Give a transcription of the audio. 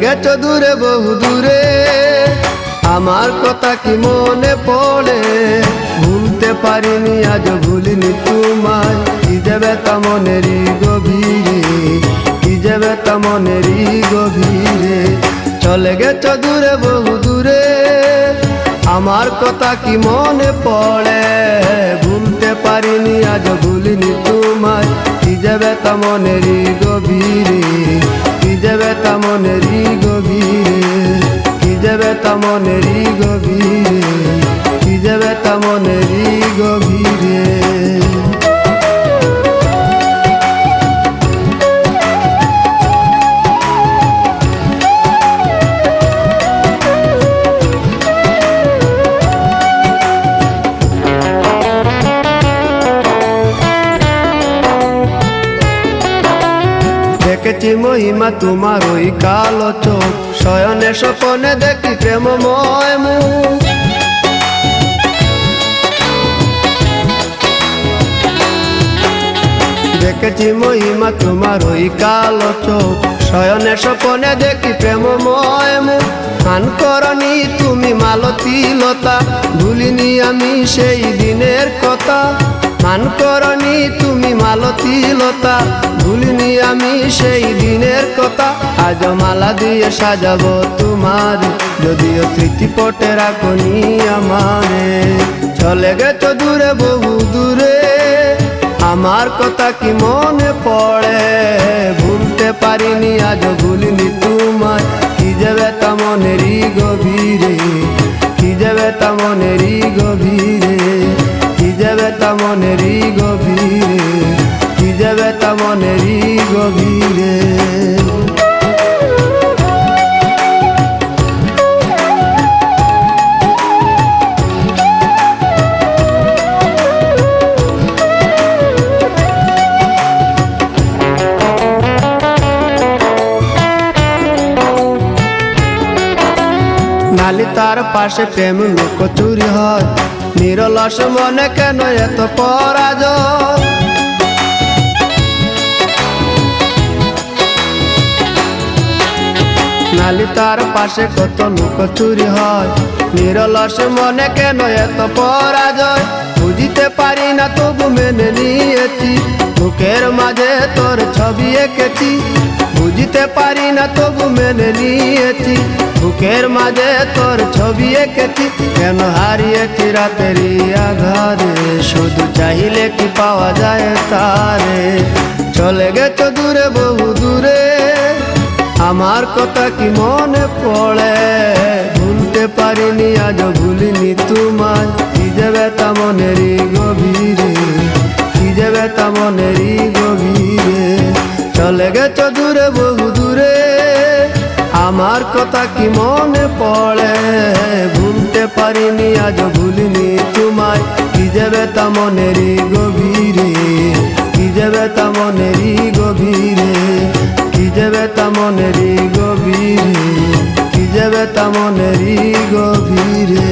গেছো দূরে বহু দূরে, আমার কথা কি মনে পড়ে? ভুলতে পারিনি আজ ভুলিনি তোমায়, কি যে ব্যথা মনেরই গভীরে, কি যে ব্যথা মনেরই গভীরে। চলে গেছো দূরে বহু দূরে, আমার কথা কি মনে পড়ে? ভুলতে পারিনি আজ ভুলিনি তোমায়, কি যে ব্যথা মনেরই গভীরে, কি যে ব্যথা মনেরই গভীরে, কি যে ব্যথা মনেরই গভীরে, কি যে ব্যথা মনেরই গভীরে। দেখেছি মহিমা তোমার ওই কালো চোখ, শয়নে স্বপনে দেখি প্রেমময় মুখ। দেখেছি মহিমা তোমার ওই কালো চোখ, শয়নে স্বপনে দেখি প্রেমময় মুখ। গান করনি তুমি মালতী লতা, ভুলিনি আমি সেই দিনের কথা। গান করনি তুমি মালতী লতা, ভুলিনি আমি সেই দিনের কথা। আজ মালা দিয়ে সাজাবো তোমার, যদিও স্মৃতিপটে রাখনি আমারে। চলে গেছো দূরে বহু দূরে, আমার কথা কি মনে পড়ে? ভুলতে পারিনি আজ ভুলিনি তোমায়, কি যে ব্যথা মনেরই গভীরে, কি যে ব্যথা মনেরই গভীরে, কি যে ব্যথা মনেরই গভীরে, কি যে ব্যথা মনেরই গভীরে। নালি তার পাশে প্রেম লুকোচুরি হয়, নিরলস মনে কেন এত পরাজয়? নালি তার পাশে কত লুকোচুরি হয়, নিরলস মনে কেন এত পরাজয়? বুঝিতে পারি না তবু মেনে নিয়েছি, বুকের মাঝে তোর ছবি এঁকেছি। বুঝিতে পারি না তবু মেনে নিয়েছি, বুকের মাঝে তোর ছবি এঁকেছি। কেন হারিয়েছি রাতেরই আঘারে, শুধু চাইলে কি পাওয়া যায় তারে? চলে গেছো দূরে বহু দূরে, আমার কথা কি মনে পড়ে? ভুলতে পারিনি আজ ভুলিনি তোমায়, কি যে ব্যথা মনেরই গভীরে, কি যে ব্যথা মনেরই গভীরে। চলে গেছো দূরে বহু দূরে, আমার কথা কি মনে পড়ে? ভুলতে পারিনি আজ ভুলিনি তোমায়, কি যে ব্যথা মনেরই গভীরে, কি যে ব্যথা মনেরই গভীরে, কি যে ব্যথা মনেরই গভীরে, কি যে ব্যথা মনেরই গভীরে।